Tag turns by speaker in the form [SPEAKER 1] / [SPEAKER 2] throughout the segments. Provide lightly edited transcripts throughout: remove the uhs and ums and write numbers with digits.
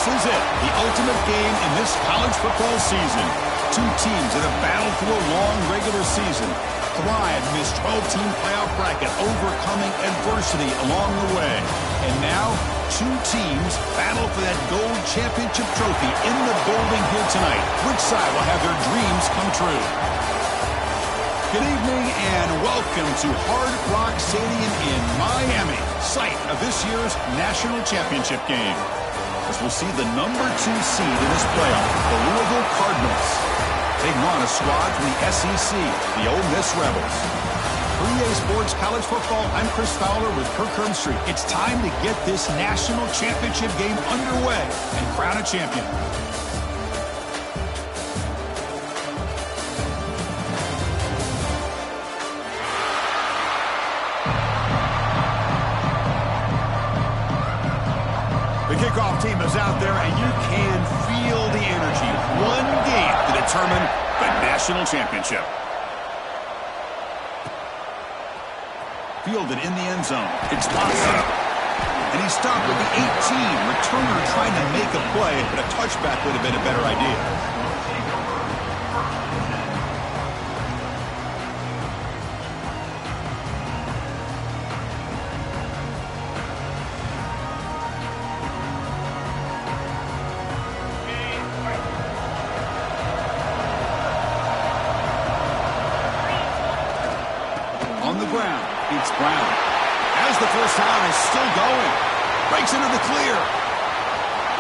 [SPEAKER 1] This is it, the ultimate game in this college football season. Two teams that have battled through a long regular season, thrived in this 12-team playoff bracket, overcoming adversity along the way. And now, two teams battle for that gold championship trophy in the building here tonight. Which side will have their dreams come true? Good evening and welcome to Hard Rock Stadium in Miami, site of this year's national championship game. As we'll see the #2 seed in this playoff, the Louisville Cardinals, taking on a squad from the SEC, the Ole Miss Rebels. For EA Sports College Football, I'm Chris Fowler with Kirk Herbstreit. It's time to get this national championship game underway and crown a champion. The kickoff team is out there, and you can feel the energy. One game to determine the national championship. Fielded in the end zone. It's Watson. And he stopped at the 18. Returner trying to make a play, but a touchback would have been a better idea. On the ground, it's Brown. As the first down is still going. Breaks into the clear.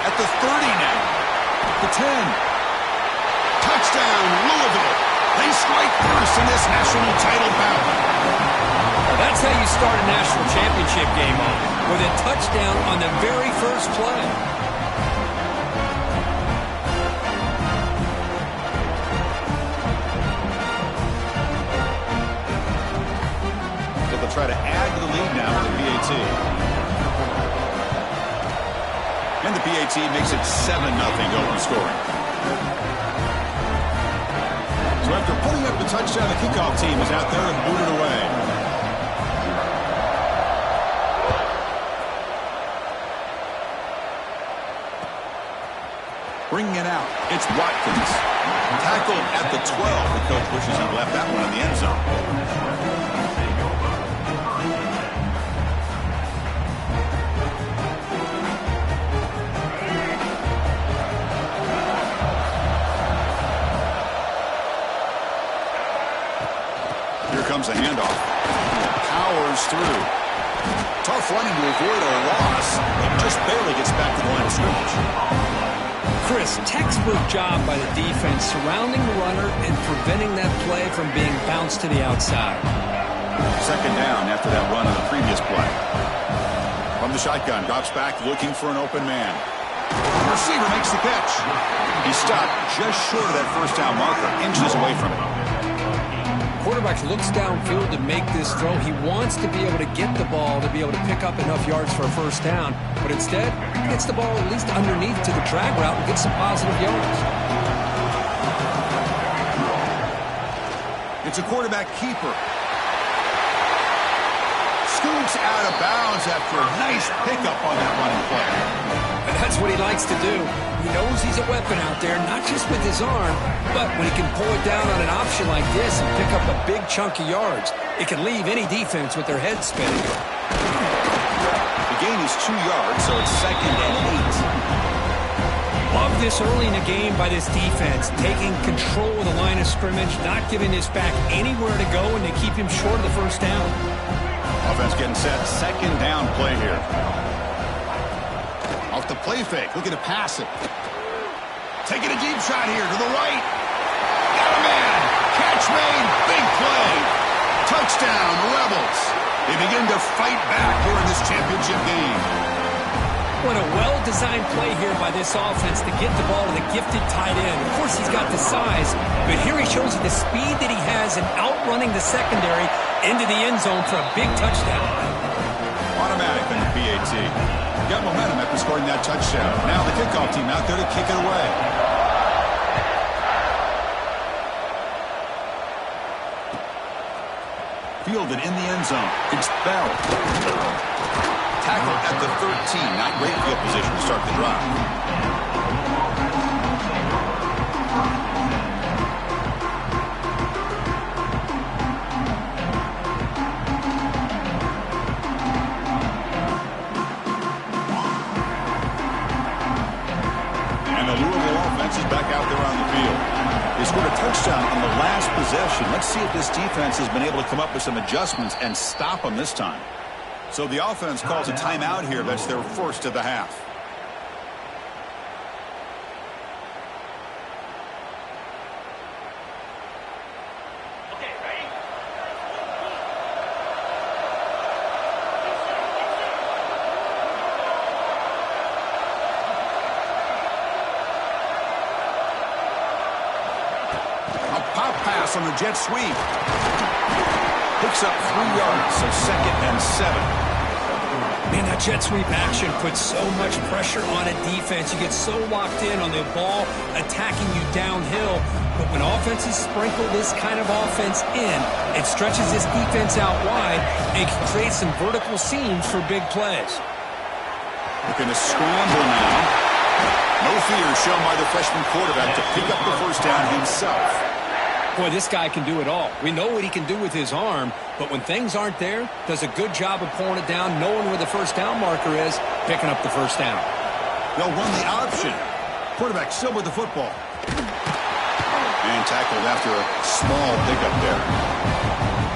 [SPEAKER 1] At the 30 now. The 10. Touchdown, Louisville. They strike first in this national title battle.
[SPEAKER 2] Well, that's how you start a national championship game off, with a touchdown on the very first play.
[SPEAKER 1] Try to add to the lead now with the PAT. And the PAT makes it 7-0 open scoring. So after putting up the touchdown, the kickoff team is out there and booted away. Bringing it out, it's Watkins. Tackled at the 12. The coach wishes he left that one in the end zone. Comes a handoff. Powers through. Tough running to avoid a loss, but just barely gets back to the line of scrimmage.
[SPEAKER 2] Chris, textbook job by the defense surrounding the runner and preventing that play from being bounced to the outside.
[SPEAKER 1] Second down after that run on the previous play. From the shotgun, drops back looking for an open man. The receiver makes the catch. He stopped just short of that first down marker, inches away from it.
[SPEAKER 2] Quarterback looks downfield to make this throw. He wants to be able to get the ball to be able to pick up enough yards for a first down, but instead he gets the ball at least underneath to the drag route and gets some positive yards.
[SPEAKER 1] It's a quarterback keeper. Scoots out of bounds after a nice pickup on that running play.
[SPEAKER 2] And that's what he likes to do. He knows he's a weapon out there, not just with his arm, but when he can pull it down on an option like this and pick up a big chunk of yards, it can leave any defense with their head spinning.
[SPEAKER 1] The gain is 2 yards, so it's 2nd and 8.
[SPEAKER 2] Love this early in the game by this defense, taking control of the line of scrimmage, not giving this back anywhere to go, and they keep him short of the first down.
[SPEAKER 1] Offense getting set, 2nd down play here. Off the play fake, looking to pass it. Taking a deep shot here to the right. Got a man. Catch made. Big play. Touchdown, Rebels. They begin to fight back here in this championship game.
[SPEAKER 2] What a well-designed play here by this offense to get the ball to the gifted tight end. Of course, he's got the size, but here he shows you the speed that he has in outrunning the secondary into the end zone for a big touchdown.
[SPEAKER 1] Automatic in the PAT. Got momentum after scoring that touchdown. Now the kickoff team out there to kick it away. Fielded in the end zone. It's Bell. Tackle at the 13. Not great field position to start the drive. And the Louisville offense is back out there on the field. They scored a touchdown on the last possession. Let's see if this defense has been able to come up with some adjustments and stop them this time. So the offense calls a timeout here. That's their first of the half.
[SPEAKER 2] Okay, ready?
[SPEAKER 1] A pop pass on the jet sweep. Picks up 3 yards, so 2nd and 7.
[SPEAKER 2] Man, that jet sweep action puts so much pressure on a defense. You get so locked in on the ball attacking you downhill. But when offenses sprinkle this kind of offense in, it stretches this defense out wide and can create some vertical seams for big plays.
[SPEAKER 1] Looking to scramble now. No fear shown by the freshman quarterback to pick up the first down himself.
[SPEAKER 2] Boy, this guy can do it all. We know what he can do with his arm, but when things aren't there, does a good job of pulling it down, knowing where the first down marker is, picking up the first down.
[SPEAKER 1] They'll run the option. Quarterback still with the football. And tackled after a small pickup there.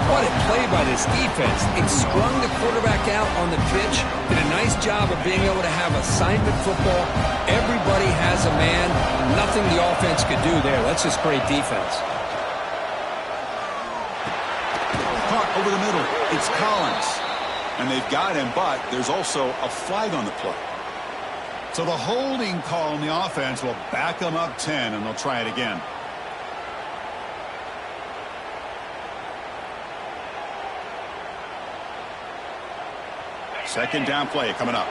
[SPEAKER 2] What a play by this defense. It strung the quarterback out on the pitch, did a nice job of being able to have assignment football. Everybody has a man. Nothing the offense could do there. That's just great defense.
[SPEAKER 1] Caught over the middle. It's Collins. And they've got him, but there's also a flag on the play. So the holding call on the offense will back them up 10, and they'll try it again. Second down play coming up.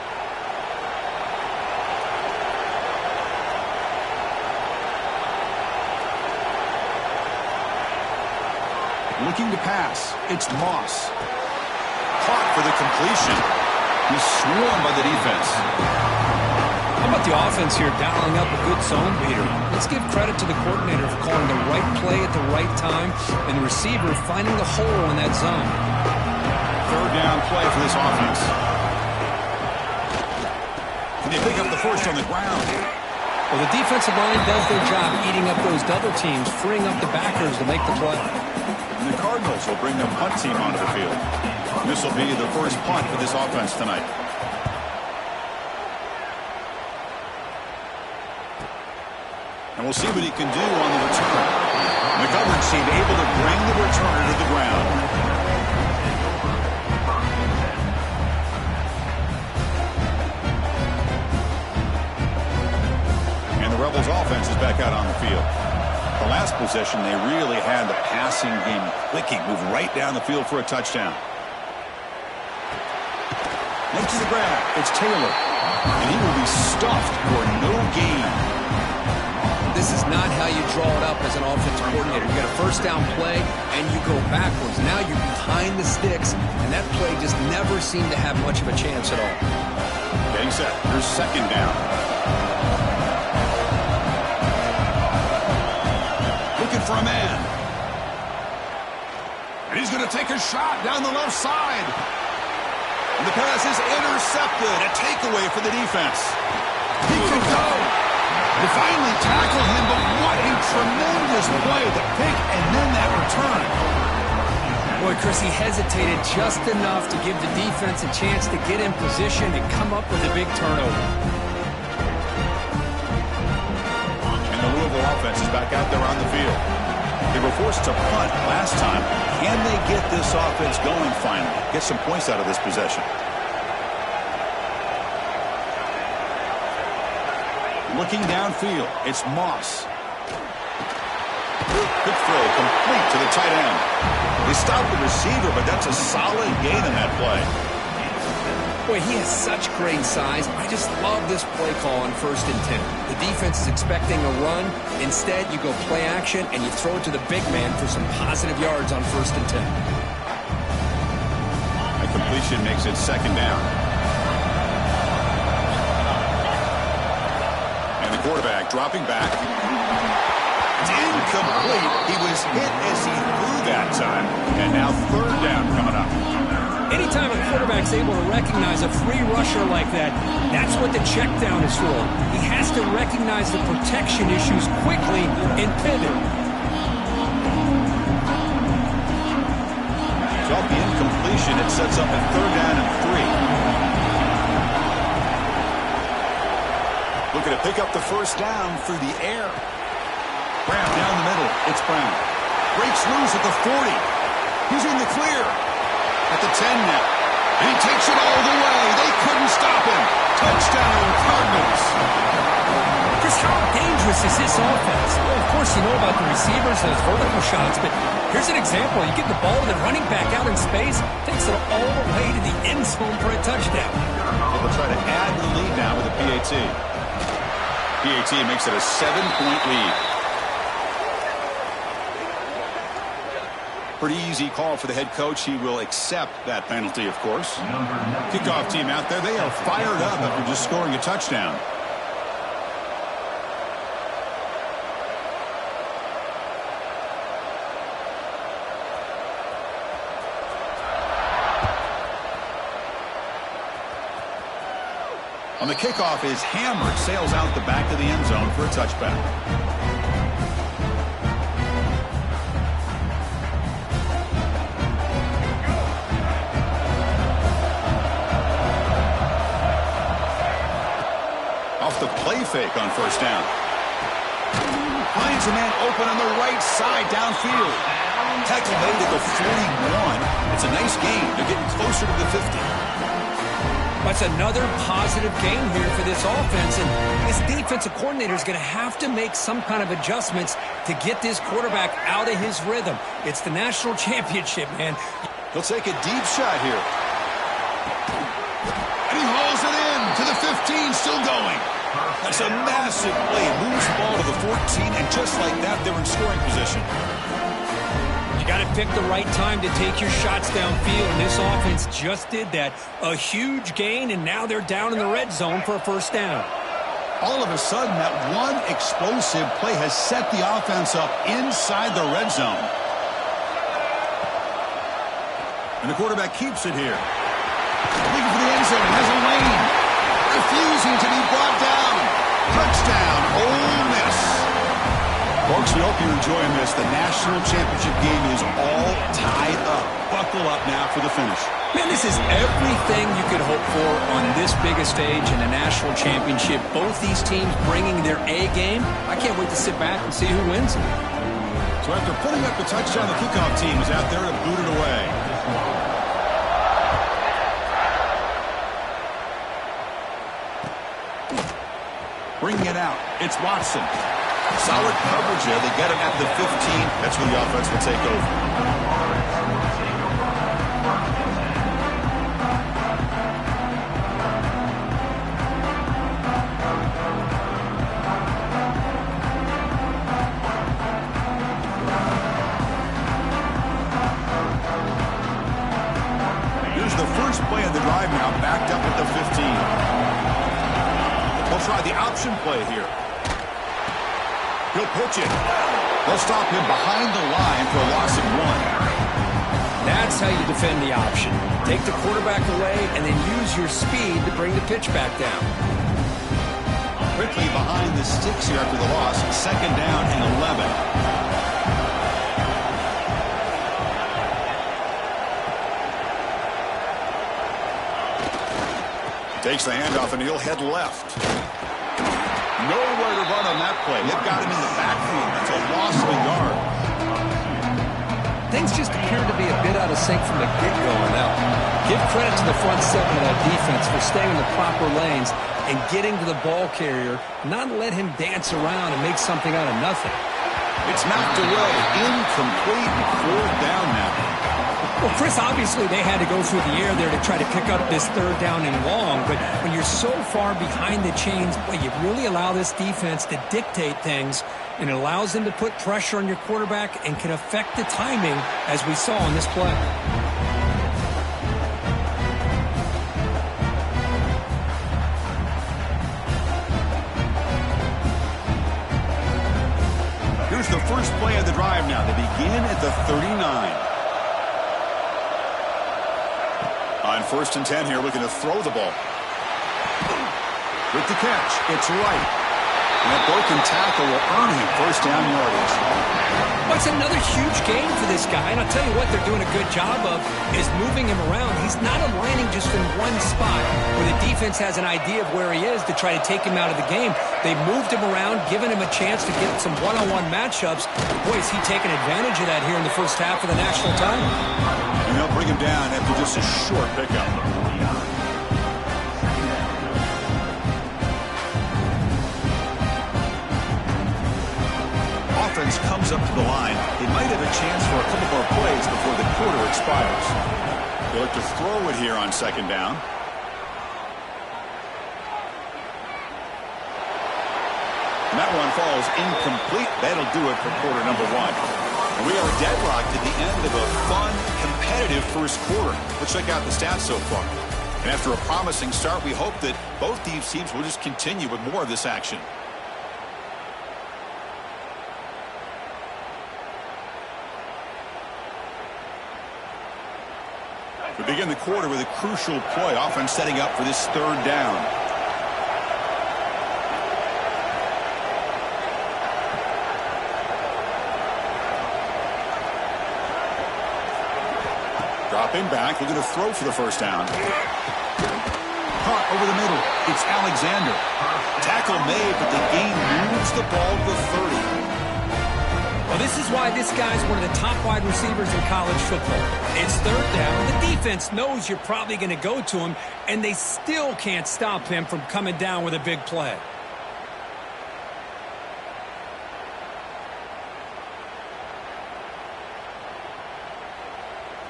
[SPEAKER 1] Looking to pass. It's Moss. Caught for the completion. He's swarmed by the defense.
[SPEAKER 2] How about the offense here dialing up a good zone beater? Let's give credit to the coordinator for calling the right play at the right time and the receiver finding the hole in that zone.
[SPEAKER 1] Third down play for this offense. Can they pick up the first on the ground?
[SPEAKER 2] Well, the defensive line does their job eating up those double teams, freeing up the backers to make the play.
[SPEAKER 1] And the Cardinals will bring their punt team onto the field. This will be the first punt for this offense tonight. And we'll see what he can do on the return. The coverage team able to bring the returner to the ground. And the Rebels offense is back out on the field. The last possession, they really had the passing game clicking, moved right down the field for a touchdown. Next to the grab, it's Taylor. And he will be stuffed for no gain.
[SPEAKER 2] This is not how you draw it up as an offensive coordinator. You get a first down play, and you go backwards. Now you're behind the sticks, and that play just never seemed to have much of a chance at all.
[SPEAKER 1] Getting set. Here's second down. Looking for a man. And he's going to take a shot down the left side. And the pass is intercepted. A takeaway for the defense. He can go. They finally tackle him, but what a tremendous play. The pick and then that return.
[SPEAKER 2] Boy, Chris, he hesitated just enough to give the defense a chance to get in position and come up with a big turnover.
[SPEAKER 1] And the Louisville offense is back out there on the field. They were forced to punt last time. Can they get this offense going finally? Get some points out of this possession. Looking downfield, it's Moss. Good throw, complete to the tight end. They stopped the receiver, but that's a solid gain in that play.
[SPEAKER 2] Boy, he has such great size. I just love this play call on 1st and 10. The defense is expecting a run. Instead, you go play action, and you throw it to the big man for some positive yards on 1st and 10.
[SPEAKER 1] A completion makes it second down. Quarterback dropping back. It's incomplete. He was hit as he threw that time. And now third down coming up.
[SPEAKER 2] Anytime a quarterback's able to recognize a free rusher like that, that's what the check down is for. He has to recognize the protection issues quickly and pivot.
[SPEAKER 1] So off the incompletion, it sets up a third down and 3. Looking to pick up the first down through the air. Brown down the middle. It's Brown. Breaks loose at the 40. He's in the clear. At the 10 now. And he takes it all the way. They couldn't stop him. Touchdown, Cardinals.
[SPEAKER 2] Chris, how dangerous is this offense? Well, of course, you know about the receivers and those vertical shots, but here's an example. You get the ball to the running back out in space, takes it all the way to the end zone for a touchdown.
[SPEAKER 1] They'll try to add the lead now with a PAT. PAT makes it a 7-point lead. Pretty easy call for the head coach. He will accept that penalty, of course. Kickoff team out there. They are fired up after just scoring a touchdown. On the kickoff is hammered, sails out the back of the end zone for a touchback. Off the play fake on first down. Finds a man open on the right side downfield. Tackle made at the 41. It's a nice gain. They're getting closer to the 50.
[SPEAKER 2] That's another positive gain here for this offense, and this defensive coordinator is going to have to make some kind of adjustments to get this quarterback out of his rhythm. It's the national championship, man.
[SPEAKER 1] He'll take a deep shot here. And he hauls it in to the 15, still going. That's a massive play. Moves the ball to the 14, and just like that, they're in scoring position.
[SPEAKER 2] You got to pick the right time to take your shots downfield, and this offense just did that. A huge gain, and now they're down in the red zone for a first down.
[SPEAKER 1] All of a sudden, that one explosive play has set the offense up inside the red zone. And the quarterback keeps it here. Looking for the end zone, has a lane. Refusing to be brought down. Touchdown, Ole Miss. Folks, we hope you're enjoying this. The national championship game is all tied up. Buckle up now for the finish.
[SPEAKER 2] Man, this is everything you could hope for on this biggest stage in a national championship. Both these teams bringing their A game. I can't wait to sit back and see who wins.
[SPEAKER 1] So after putting up the touchdown, the kickoff team is out there to boot it away. Bringing it out. It's Watson. Solid coverage there. They get him at the 15. That's where the offense will take over. Here's the first play of the drive now, backed up at the 15. They'll try the option play here. He'll pitch it. They'll stop him behind the line for a loss of 1.
[SPEAKER 2] That's how you defend the option. Take the quarterback away and then use your speed to bring the pitch back down.
[SPEAKER 1] Quickly behind the sticks here after the loss. Second down and 11. Takes the handoff and he'll head left. Nowhere to run on that play. They've got him in the backfield. That's a loss of a yard.
[SPEAKER 2] Things just appear to be a bit out of sync from the get-go now. Give credit to the front seven of that defense for staying in the proper lanes and getting to the ball carrier, not let him dance around and make something out of nothing.
[SPEAKER 1] It's knocked away. Incomplete. Fourth down now.
[SPEAKER 2] Well, Chris, obviously they had to go through the air there to try to pick up this third down and long, but when you're so far behind the chains, boy, you really allow this defense to dictate things, and it allows them to put pressure on your quarterback and can affect the timing, as we saw on this play.
[SPEAKER 1] the first play of the drive now. They begin at the 39. On 1st and 10 here, looking to throw the ball. With the catch, it's right. And that broken tackle will earn him first down yardage.
[SPEAKER 2] Well, it's another huge game for this guy, and I'll tell you what they're doing a good job of is moving him around. He's not aligning just in one spot where the defense has an idea of where he is to try to take him out of the game. They moved him around, giving him a chance to get some one-on-one matchups. Boy, is he taking advantage of that here in the first half of the national title.
[SPEAKER 1] And they'll bring him down after just a short pickup. Offense comes up to the line. They might have a chance for a couple more plays before the quarter expires. They look to throw it here on 2nd down. And that one falls incomplete. That'll do it for quarter number 1. And we are deadlocked at the end of a fun, competitive first quarter. Let's check out the stats so far. And after a promising start, we hope that both these teams will just continue with more of this action. We begin the quarter with a crucial play. Offense setting up for this 3rd down. Dropping back, looking to throw for the first down. Caught over the middle. It's Alexander. Tackle made, but the gain moves the ball to the 30.
[SPEAKER 2] Well, this is why this guy's one of the top wide receivers in college football. It's 3rd down. The defense knows you're probably going to go to him, and they still can't stop him from coming down with a big play.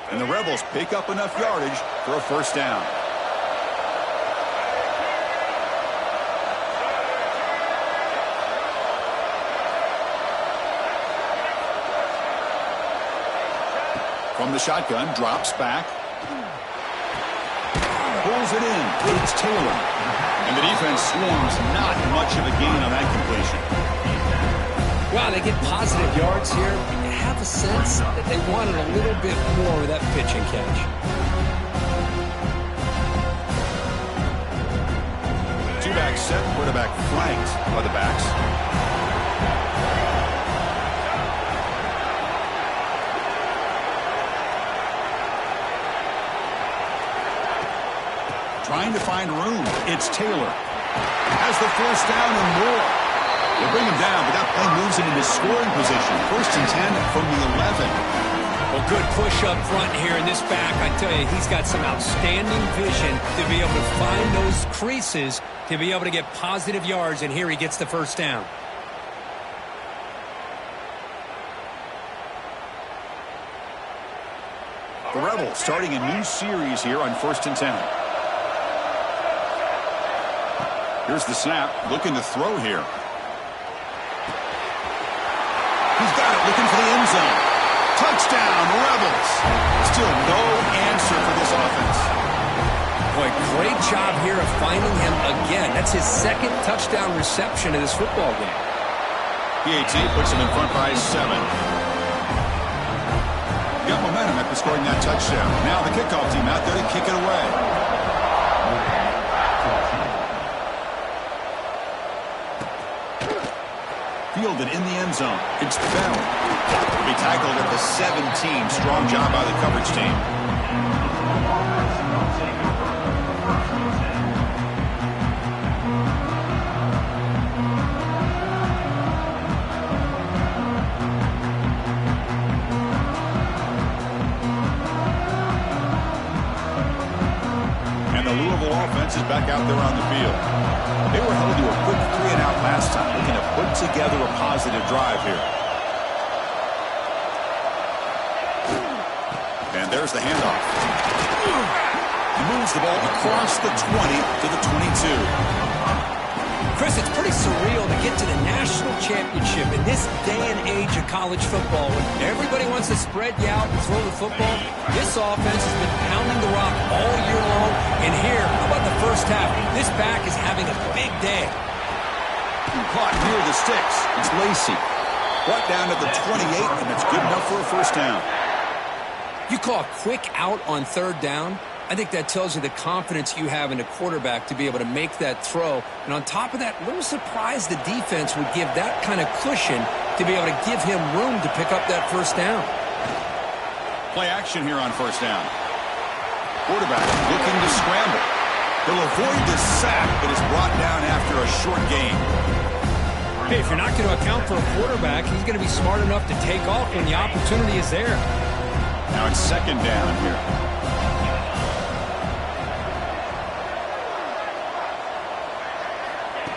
[SPEAKER 1] And the Rebels pick up enough yardage for a first down. From the shotgun, drops back. Pulls it in. It's Taylor. And the defense swarms. Not much of a gain on that completion.
[SPEAKER 2] Wow, they get positive yards here. You have a sense that they wanted a little bit more with that pitch and catch.
[SPEAKER 1] Two-back set, quarterback flanked by the backs. Trying to find room. It's Taylor. Has the first down and more. They bring him down, but that play moves him into scoring position. 1st and 10 from the 11.
[SPEAKER 2] Well, good push up front here in this back. I tell you, he's got some outstanding vision to be able to find those creases, to be able to get positive yards, and here he gets the first down.
[SPEAKER 1] The Rebels starting a new series here on 1st and 10. Here's the snap, looking to throw here. He's got it, looking for the end zone. Touchdown, Rebels. Still no answer for this offense.
[SPEAKER 2] Boy, great job here of finding him again. That's his 2nd touchdown reception of this football game.
[SPEAKER 1] PAT puts him in front by 7. Got momentum after scoring that touchdown. Now the kickoff team out there to kick it away. Fielded in the end zone. It's Bell. Will be tackled at the 17. Strong job by the coverage team. And the Louisville offense is back out there on the field. They were held to a quick 3-and-out last time, looking to put together a positive drive here. And there's the handoff. He moves the ball across the 20 to the 22.
[SPEAKER 2] Chris, it's pretty surreal to get to the national championship in this day and age of college football when everybody wants to spread you out and throw the football. This offense has been pounding the rock all year long. And here, how about the first half? This back is having a big day.
[SPEAKER 1] Caught near the sticks. It's Lacey. Brought down at the 28, and it's good enough for a first down.
[SPEAKER 2] You call a quick out on third down. I think that tells you the confidence you have in the quarterback to be able to make that throw. And on top of that, a little surprised the defense would give that kind of cushion to be able to give him room to pick up that first down.
[SPEAKER 1] Play action here on first down. Quarterback looking to scramble. He'll avoid the sack, but is brought down after a short gain.
[SPEAKER 2] Hey, if you're not going to account for a quarterback, he's going to be smart enough to take off when the opportunity is there.
[SPEAKER 1] Now it's second down here.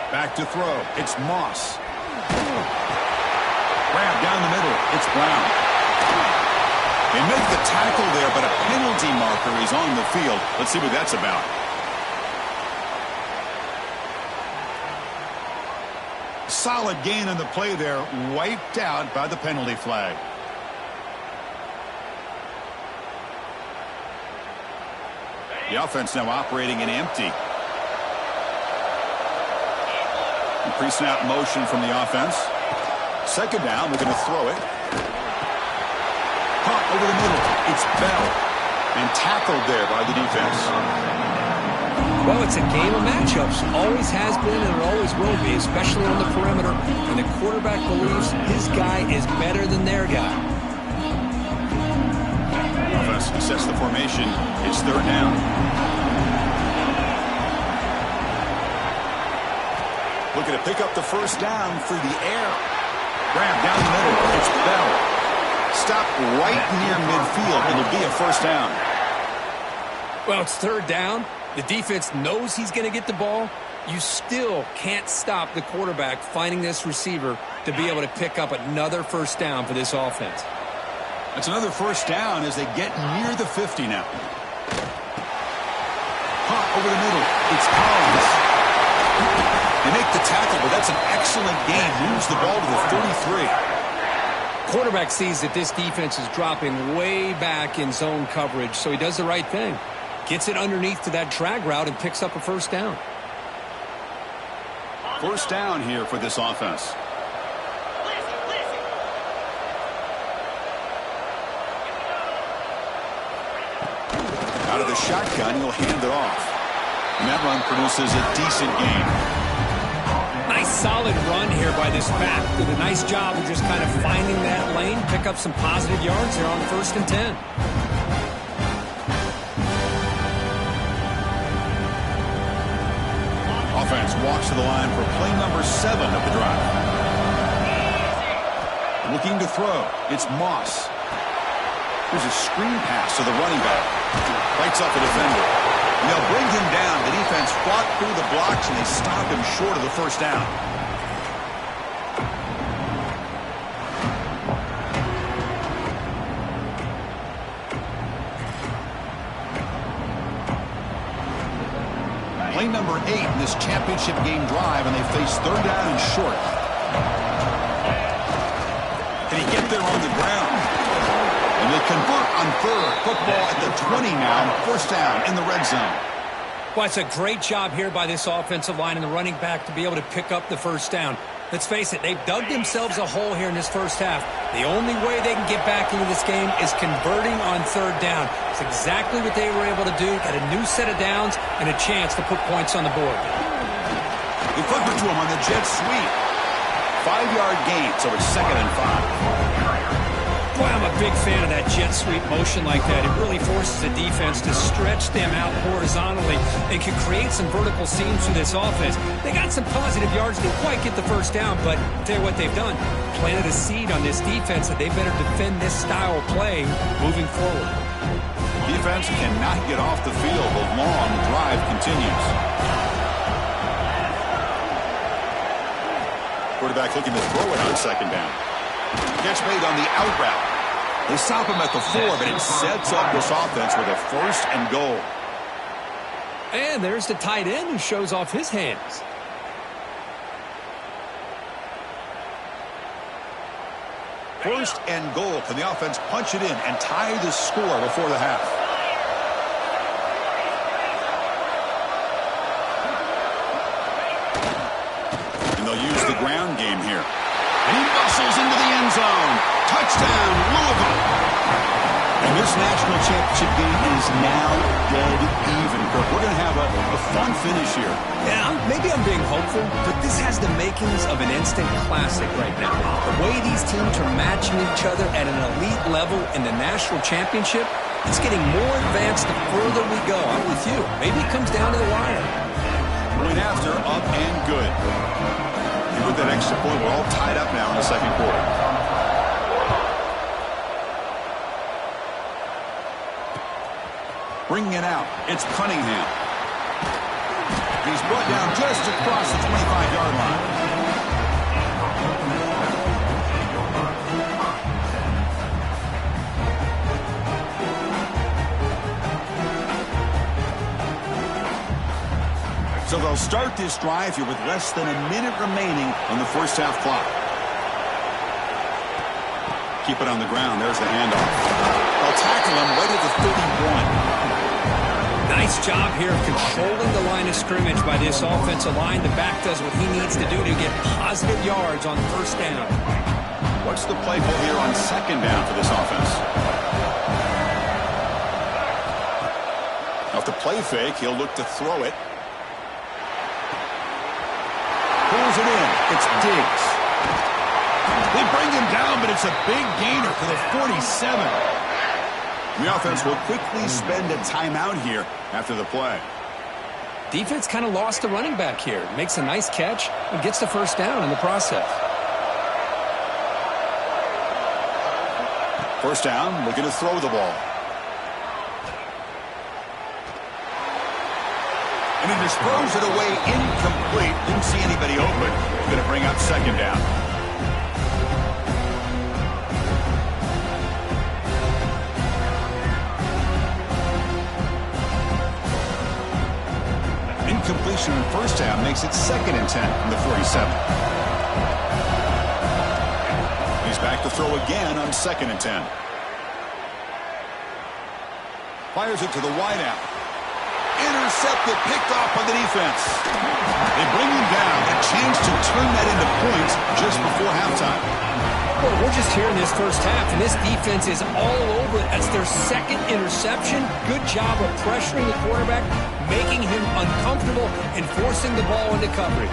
[SPEAKER 1] Back to throw. It's Moss. Grab down the middle. It's Brown. They make the tackle there, but a penalty marker is on the field. Let's see what that's about. Solid gain on the play there. Wiped out by the penalty flag. The offense now operating in empty. Pre-snap motion from the offense. Second down, they're going to throw it. Pop over the middle. It's Bell. And tackled there by the defense.
[SPEAKER 2] Well, it's a game of matchups. Always has been and it always will be, especially on the perimeter. And the quarterback believes his guy is better than their guy.
[SPEAKER 1] Offense sets the formation. It's third down. Looking to pick up the first down through the air. Grab down the middle. It's Bell. Stop right near midfield. It'll be a first down.
[SPEAKER 2] Well, it's third down. The defense knows he's going to get the ball. You still can't stop the quarterback finding this receiver to be able to pick up another first down for this offense.
[SPEAKER 1] That's another first down as they get near the 50 now. Pop over the middle. It's Collins. They make the tackle, but that's an excellent gain. Moves the ball to the 33.
[SPEAKER 2] Quarterback sees that this defense is dropping way back in zone coverage, so he does the right thing. Gets it underneath to that drag route and picks up a first down.
[SPEAKER 1] First down here for this offense. Out of the shotgun, he'll hand it off. And that run produces a decent gain.
[SPEAKER 2] Nice solid run here by this back. Did a nice job of just kind of finding that lane, pick up some positive yards here on first and 10.
[SPEAKER 1] Offense walks to the line for play number 7 of the drive. Looking to throw. It's Moss. Here's a screen pass to the running back. Lights up the defender. And they'll bring him down. The defense fought through the blocks, and they stop him short of the first down. Play number 8 in this championship game drive, and they face third down and short. Can he get there on the ground? And they convert on third. Football at the 20 now. First down in the red zone.
[SPEAKER 2] Well, it's a great job here by this offensive line and the running back to be able to pick up the first down. Let's face it, they've dug themselves a hole here in this first half. The only way they can get back into this game is converting on third down. It's exactly what they were able to do. Got a new set of downs and a chance to put points on the board.
[SPEAKER 1] They flip it to him on the jet sweep. 5-yard gain, so it's 2nd and 5.
[SPEAKER 2] Boy, I'm a big fan of that jet sweep motion like that. It really forces the defense to stretch them out horizontally and can create some vertical seams for this offense. They got some positive yards. Didn't quite get the first down, but I'll tell you what they've done. Planted a seed on this defense that they better defend this style of play moving forward.
[SPEAKER 1] Defense cannot get off the field. The long drive continues. Quarterback looking to throw it on second down. Catch made on the out route. They stop him at the 4, but it sets up this offense with a first and goal.
[SPEAKER 2] And there's the tight end who shows off his hands.
[SPEAKER 1] First and goal. Can the offense punch it in and tie the score before the half? And they'll use the ground game here. And he muscles into the end zone. Touchdown, Louisville. And this national championship game is now dead even. We're going to have a fun finish here.
[SPEAKER 2] Yeah, maybe I'm being hopeful, but this has the makings of an instant classic right now. The way these teams are matching each other at an elite level in the national championship, it's getting more advanced the further we go. I'm with you. Maybe it comes down to the wire.
[SPEAKER 1] Point after, up and good. And with that extra point, we're all tied up now in the second quarter. Bringing it out, it's Cunningham. He's brought down just across the 25-yard line. So they'll start this drive here with less than a minute remaining on the first half clock. Keep it on the ground. There's the handoff. They'll tackle him right at the 31.
[SPEAKER 2] Nice job here of controlling the line of scrimmage by this offensive line. The back does what he needs to do to get positive yards on first down.
[SPEAKER 1] What's the play call here on second down for this offense? Off the play fake, he'll look to throw it. Pulls it in. It's Diggs. They bring him down, but it's a big gainer for the 47. The offense will quickly spend a timeout here after the play.
[SPEAKER 2] Defense kind of lost the running back here. Makes a nice catch and gets the first down in the process.
[SPEAKER 1] First down, looking to throw the ball. And he just throws it away incomplete. Didn't see anybody open. He's going to bring up second down. Incompletion in first down makes it 2nd and 10 from the 47. He's back to throw again on 2nd and 10. Fires it to the wideout. Intercepted, picked off by the defense. They bring him down. A chance to turn that into points just before halftime.
[SPEAKER 2] Well, we're just here in this first half, and this defense is all over it. That's their 2nd interception. Good job of pressuring the quarterback, making him uncomfortable, and forcing the ball into coverage.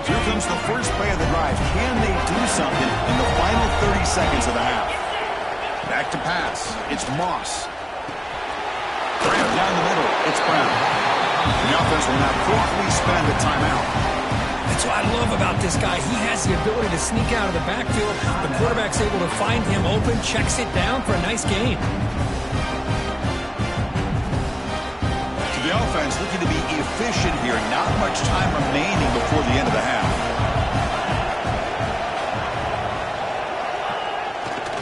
[SPEAKER 1] Here comes the first play of the drive. Can they do something in the final 30 seconds of the half? Back to pass. It's Moss. Graham down the middle. It's Brown. The offense will now quickly spend a timeout.
[SPEAKER 2] That's what I love about this guy. He has the ability to sneak out of the backfield. The quarterback's able to find him open, checks it down for a nice gain.
[SPEAKER 1] So the offense looking to be efficient here. Not much time remaining before the end of the half.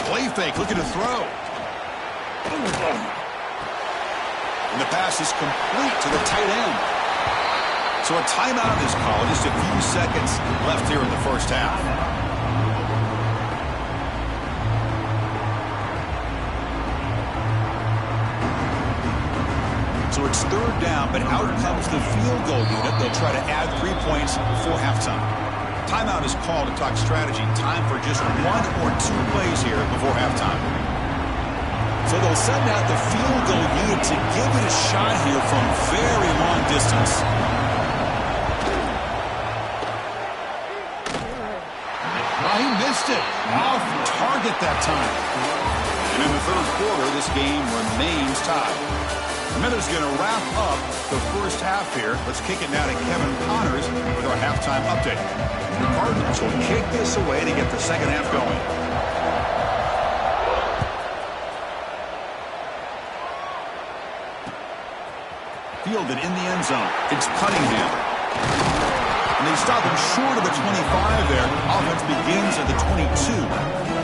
[SPEAKER 1] Play fake, looking to throw. And the pass is complete to the tight end. So a timeout is called. Just a few seconds left here in the first half. So it's 3rd down, but out comes the field goal unit. They'll try to add 3 points before halftime. Timeout is called to talk strategy. Time for just 1 or 2 plays here before halftime. So they'll send out the field goal unit to give it a shot here from very long distance. Oh, he missed it. Off target that time. And in the 3rd quarter, this game remains tied. Miller's going to wrap up the first half here. Let's kick it now to Kevin Connors with our halftime update. The Cardinals will kick this away to get the second half going. Fielded in the end zone. It's Cunningham. And they stop him short of the 25 there. Offense begins at the 22.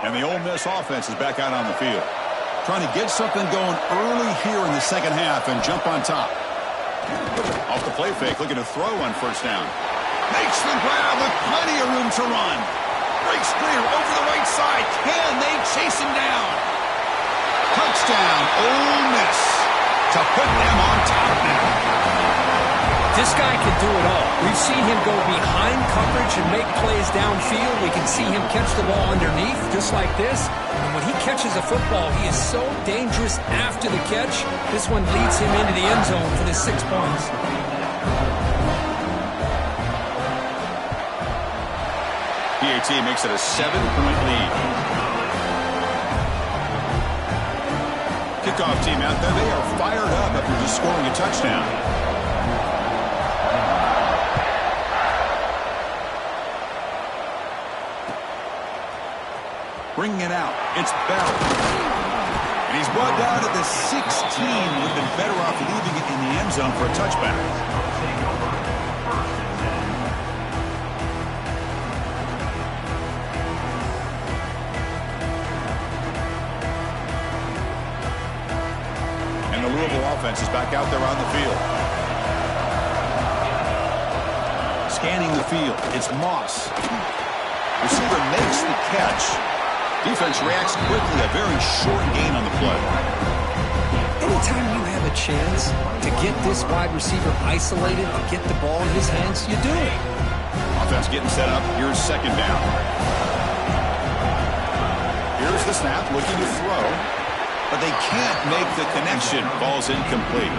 [SPEAKER 1] And the Ole Miss offense is back out on the field. Trying to get something going early here in the second half and jump on top. Off the play fake, looking to throw on first down. Makes the grab with plenty of room to run. Breaks clear over the right side. Can they chase him down? Touchdown, Ole Miss, to put them on top now.
[SPEAKER 2] This guy can do it all. We've seen him go behind coverage and make plays downfield. We can see him catch the ball underneath, just like this. And when he catches a football, he is so dangerous after the catch. This one leads him into the end zone for the 6 points.
[SPEAKER 1] PAT makes it a 7-point lead. Kickoff team out there, they are fired up after just scoring a touchdown. Bringing it out, it's Bell. And he's brought down at the 16. Would have been better off leaving it in the end zone for a touchback. And the Louisville offense is back out there on the field. Scanning the field, it's Moss. Receiver makes the catch. Defense reacts quickly, a very short gain on the play.
[SPEAKER 2] Anytime you have a chance to get this wide receiver isolated, to get the ball in his hands, you do it.
[SPEAKER 1] Offense getting set up. Here's second down. Here's the snap, looking to throw. But they can't make the connection. Ball's incomplete.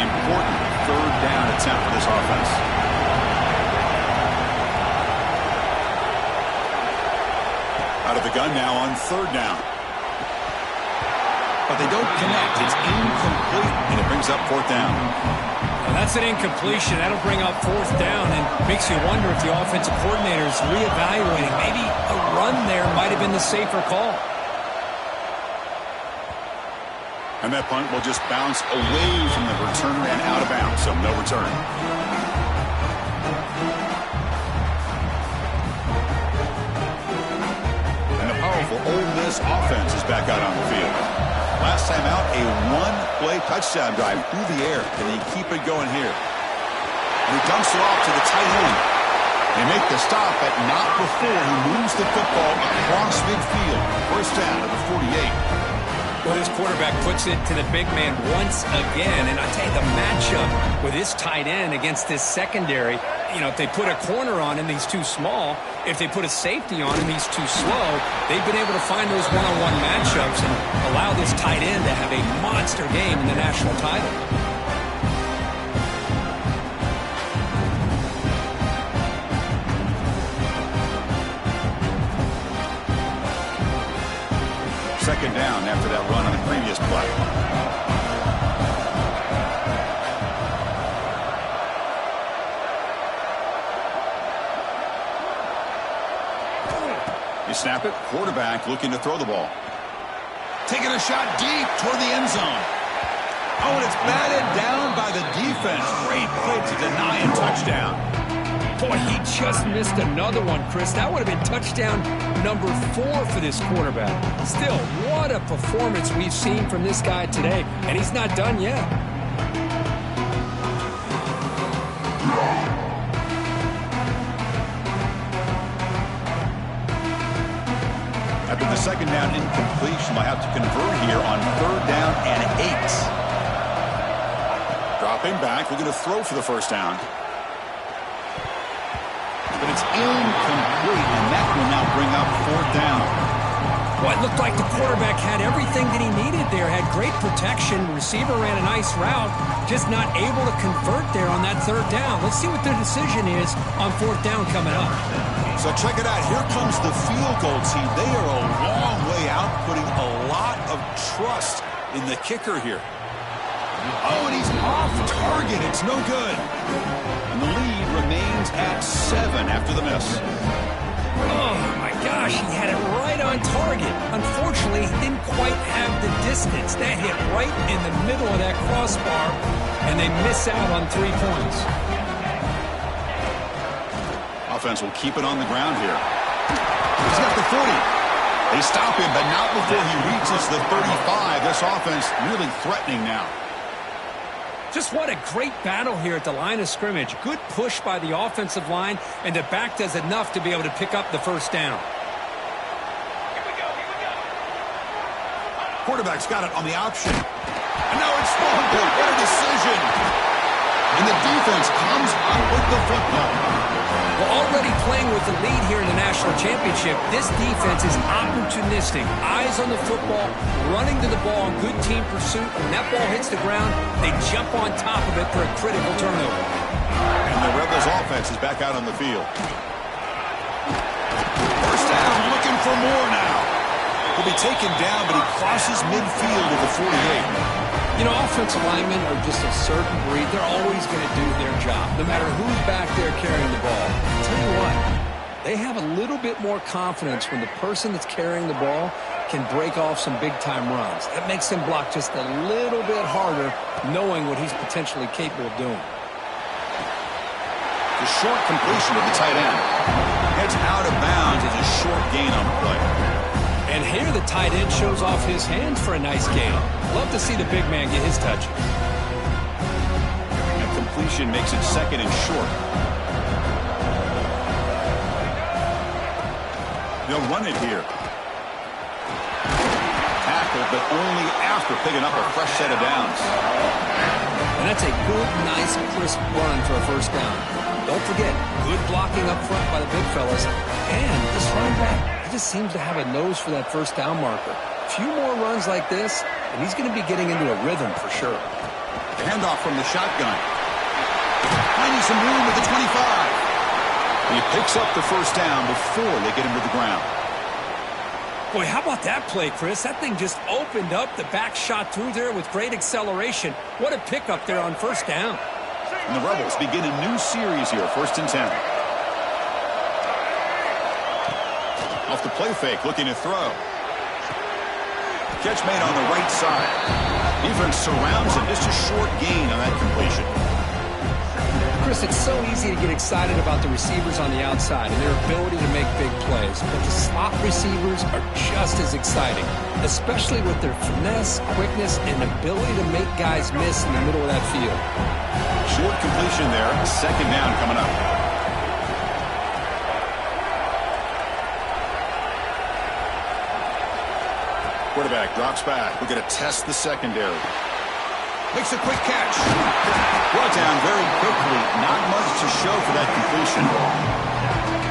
[SPEAKER 1] Important third down attempt for this offense. Out of the gun now on third down. But they don't connect. It's incomplete, and it brings up fourth down.
[SPEAKER 2] Well, that's an incompletion. That'll bring up fourth down and makes you wonder if the offensive coordinator is reevaluating. Maybe a run there might have been the safer call.
[SPEAKER 1] And that punt will just bounce away from the returner and out of bounds, so no return. And the powerful Ole Miss offense is back out on the field. Last time out, a one-play touchdown drive through the air. Can they keep it going here? And he dumps it off to the tight end. They make the stop, but not before he moves the football across midfield. First down at the 48.
[SPEAKER 2] Well, this quarterback puts it to the big man once again. And I tell you, the matchup with this tight end against this secondary, you know, if they put a corner on him, he's too small. If they put a safety on him, he's too slow. They've been able to find those one-on-one matchups and allow this tight end to have a monster game in the national title.
[SPEAKER 1] Second down after that run on the previous play. You snap it, quarterback looking to throw the ball. Taking a shot deep toward the end zone. Oh, and it's batted down by the defense. Great play to deny a touchdown.
[SPEAKER 2] Boy, he just missed another one, Chris. That would have been touchdown number 4 for this quarterback. Still, what a performance we've seen from this guy today, and he's not done yet.
[SPEAKER 1] After the second down incompletion, they'll have to convert here on third down and 8. Dropping back, looking to throw for the first down. But it's incomplete, and that will now bring up fourth down.
[SPEAKER 2] Well, it looked like the quarterback had everything that he needed there. Had great protection. Receiver ran a nice route. Just not able to convert there on that third down. Let's see what their decision is on fourth down coming up.
[SPEAKER 1] So check it out. Here comes the field goal team. They are a long way out, putting a lot of trust in the kicker here. Oh, and he's off target. It's no good. And the lead remains at 7 after the miss.
[SPEAKER 2] Oh, my gosh, he had it right on target. Unfortunately, he didn't quite have the distance. That hit right in the middle of that crossbar, and they miss out on 3 points. Offense
[SPEAKER 1] will keep it on the ground here. He's got the 40. They stop him, but not before he reaches the 35. This offense really threatening now.
[SPEAKER 2] Just what a great battle here at the line of scrimmage. Good push by the offensive line, and the back does enough to be able to pick up the first down.
[SPEAKER 1] Quarterback's got it on the option. And now it's fumbled. What a decision. And the defense comes up with the football.
[SPEAKER 2] Well, already playing with the lead here in the national championship, this defense is opportunistic. Eyes on the football, running to the ball in good team pursuit. When that ball hits the ground, they jump on top of it for a critical turnover.
[SPEAKER 1] And the Rebels offense is back out on the field. First down, looking for more now. He'll be taken down, but he crosses midfield at the 48.
[SPEAKER 2] You know, offensive linemen are just a certain breed. They're always going to do their job, no matter who's back there carrying the ball. I'll tell you what, they have a little bit more confidence when the person that's carrying the ball can break off some big-time runs. That makes him block just a little bit harder, knowing what he's potentially capable of doing.
[SPEAKER 1] The short completion of the tight end. Gets out of bounds as a short gain on the play.
[SPEAKER 2] And here the tight end shows off his hands for a nice gain. Love to see the big man get his touch.
[SPEAKER 1] That completion makes it second and short. They'll run it here. Tackled, but only after picking up a fresh set of downs.
[SPEAKER 2] And that's a good, nice, crisp run for a first down. Don't forget, good blocking up front by the big fellas. And this running back, he just seems to have a nose for that first down marker. A few more runs like this, and he's going to be getting into a rhythm for sure.
[SPEAKER 1] The handoff from the shotgun. Finding some room at the 25. He picks up the first down before they get him to the ground.
[SPEAKER 2] Boy, how about that play, Chris? That thing just opened up. The back shot through there with great acceleration. What a pickup there on first down.
[SPEAKER 1] And the Rebels begin a new series here, 1st and 10. Off the play fake, looking to throw. Catch made on the right side. Defense surrounds him. Just a short gain on that completion.
[SPEAKER 2] Chris, it's so easy to get excited about the receivers on the outside and their ability to make big plays. But the slot receivers are just as exciting, especially with their finesse, quickness, and ability to make guys miss in the middle of that field.
[SPEAKER 1] Short completion there. Second down coming up. Quarterback drops back. We're going to test the secondary. Makes a quick catch. Brought down very quickly. Not much to show for that completion.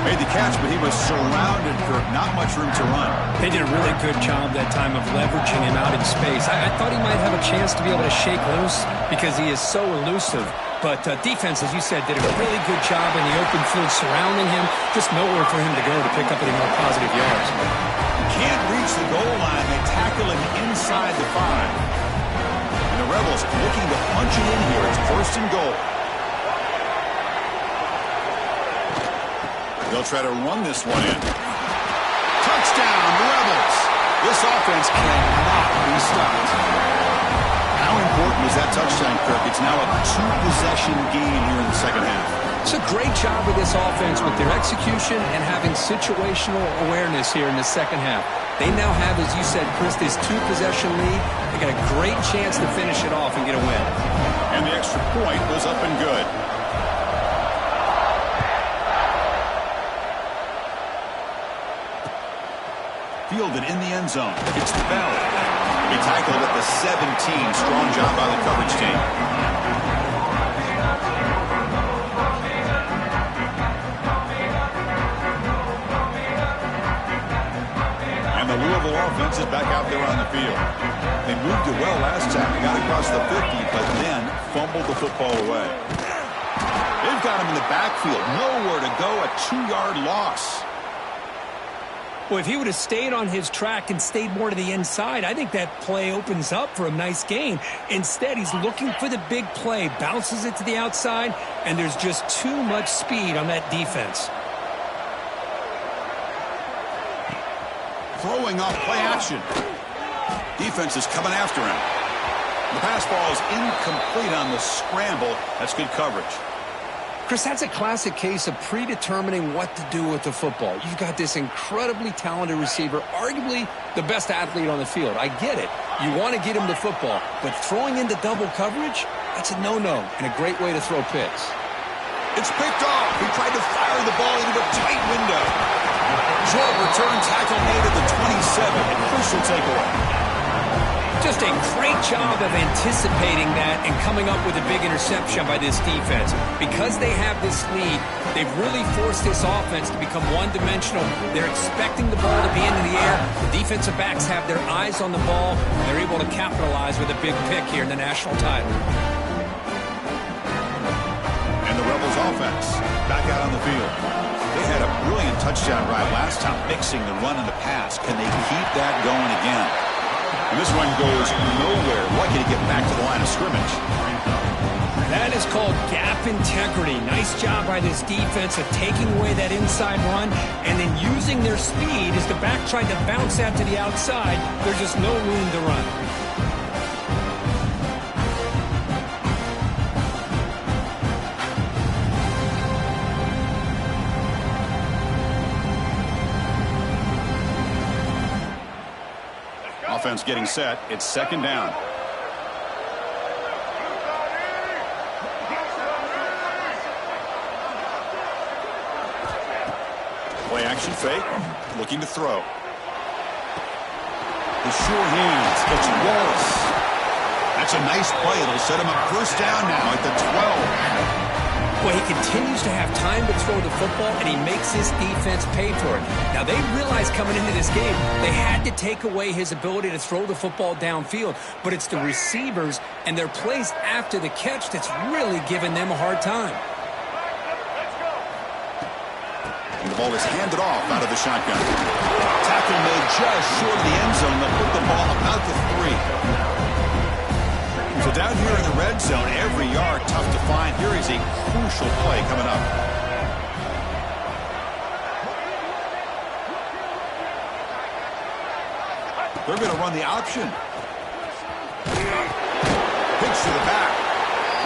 [SPEAKER 1] Made the catch, but he was surrounded for not much room to run.
[SPEAKER 2] They did a really good job that time of leveraging him out in space. I thought he might have a chance to be able to shake loose because he is so elusive. But defense, as you said, did a really good job in the open field surrounding him. Just nowhere for him to go to pick up any more positive yards.
[SPEAKER 1] Can't reach the goal line. They tackle him inside the 5. And the Rebels looking to punch it in here. It's 1st and goal. They'll try to run this one in. Touchdown, Rebels. This offense cannot be stopped. How important is that touchdown, Kirk? It's now a 2-possession game here in the second half.
[SPEAKER 2] It's a great job with this offense with their execution and having situational awareness here in the second half. They now have, as you said, Chris, this 2-possession lead. They got a great chance to finish it off and get a win.
[SPEAKER 1] And the extra point was up and good. Fielded in the end zone. It's Bell. He tackled at the 17. Strong job by the coverage team. And the Louisville offense is back out there on the field. They moved it well last time. They got across the 50, but then fumbled the football away. They've got him in the backfield. Nowhere to go. A 2-yard loss.
[SPEAKER 2] Well, if he would have stayed on his track and stayed more to the inside, I think that play opens up for a nice gain. Instead, he's looking for the big play, bounces it to the outside, and there's just too much speed on that defense.
[SPEAKER 1] Throwing off play action. Defense is coming after him. The pass ball is incomplete on the scramble. That's good coverage.
[SPEAKER 2] Chris, that's a classic case of predetermining what to do with the football. You've got this incredibly talented receiver, arguably the best athlete on the field. I get it. You want to get him the football, but throwing into double coverage, that's a no-no and a great way to throw picks.
[SPEAKER 1] It's picked off. He tried to fire the ball into a tight window. Short return tackle made at the 27. A crucial takeaway.
[SPEAKER 2] Just a great job of anticipating that and coming up with a big interception by this defense. Because they have this lead, they've really forced this offense to become one-dimensional. They're expecting the ball to be into the air. The defensive backs have their eyes on the ball. They're able to capitalize with a big pick here in the national title.
[SPEAKER 1] And the Rebels offense back out on the field. They had a brilliant touchdown drive last time, mixing the run and the pass. Can they keep that going again? And this one goes nowhere. Lucky to get back to the line of scrimmage.
[SPEAKER 2] That is called gap integrity. Nice job by this defense of taking away that inside run and then using their speed as the back tried to bounce out to the outside. There's just no room to run.
[SPEAKER 1] Offense getting set. It's second down. Play action fake. Looking to throw. The sure hands. It's Wallace. That's a nice play. It'll set him up first down now at the 12.
[SPEAKER 2] Well, he continues to have time to throw the football, and he makes his defense pay for it. Now, they realized coming into this game they had to take away his ability to throw the football downfield, but it's the receivers and their plays after the catch that's really giving them a hard time.
[SPEAKER 1] And the ball is handed off out of the shotgun. Tackle made just short of the end zone. They'll put the ball about the 3. So down here in the red zone, every yard tough to find. Here is a crucial play coming up. They're going to run the option. Pitch to the back.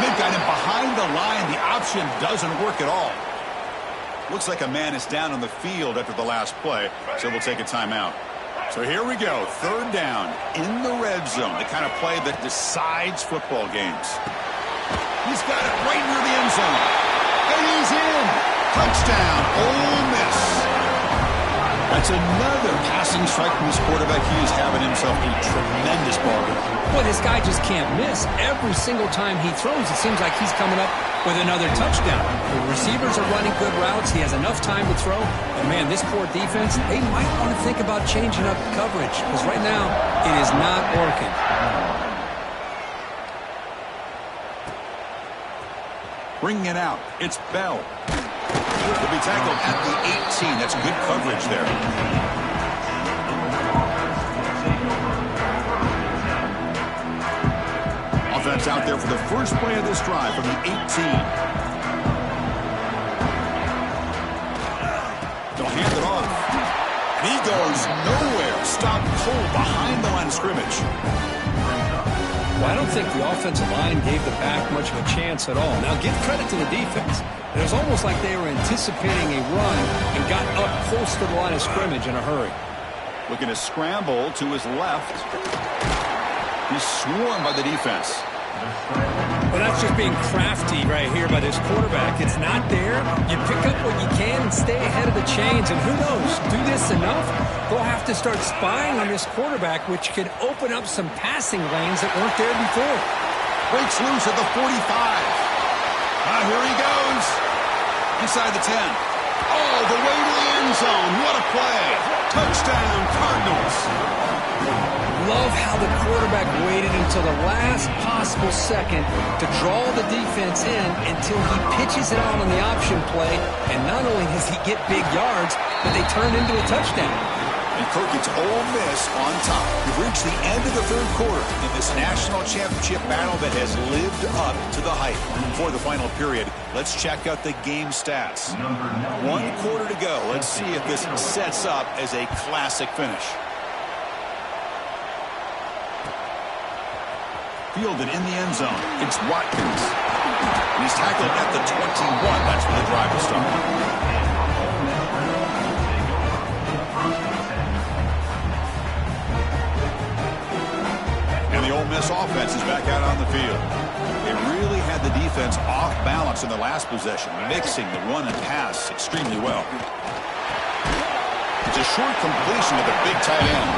[SPEAKER 1] They've got him behind the line. The option doesn't work at all. Looks like a man is down on the field after the last play, so we'll take a timeout. So here we go, third down in the red zone, the kind of play that decides football games. He's got it right near the end zone. And he's in. Touchdown, Ole Miss. That's another passing strike from his quarterback. He is having himself a tremendous ball game.
[SPEAKER 2] Well, this guy just can't miss. Every single time he throws, it seems like he's coming up with another touchdown. The receivers are running good routes. He has enough time to throw. And, man, this poor defense, they might want to think about changing up coverage because right now it is not working.
[SPEAKER 1] Bringing it out, it's Bell. He'll be tackled at the 18. That's good coverage there. Offense out there for the first play of this drive from the 18. They'll hand it off. And he goes nowhere. Stopped cold behind the line of scrimmage.
[SPEAKER 2] Well, I don't think the offensive line gave the back much of a chance at all. Now, give credit to the defense. It was almost like they were anticipating a run and got up close to the line of scrimmage in a hurry.
[SPEAKER 1] Looking to scramble to his left. He's swarmed by the defense.
[SPEAKER 2] Well, that's just being crafty right here by this quarterback. It's not there. You pick up what you can and stay ahead of the chains. And who knows, do this enough, they'll have to start spying on this quarterback, which could open up some passing lanes that weren't there before.
[SPEAKER 1] Breaks loose at the 45. Here he goes. Inside the 10. Oh, the way to the end zone. What a play. Touchdown, Cardinals.
[SPEAKER 2] Love how the quarterback waited until the last possible second to draw the defense in until he pitches it out on the option play. And not only does he get big yards, but they turn into a touchdown.
[SPEAKER 1] And Kirk, it's Ole Miss on top. We've reached the end of the third quarter in this national championship battle that has lived up to the hype. For the final period, let's check out the game stats. 1 quarter to go. Let's see if this sets up as a classic finish. fielded in the end zone. It's Watkins. And he's tackled at the 21. That's where the drive will start. And the Ole Miss offense is back out on the field. They really had the defense off balance in the last possession, mixing the run and pass extremely well. It's a short completion to the big tight end.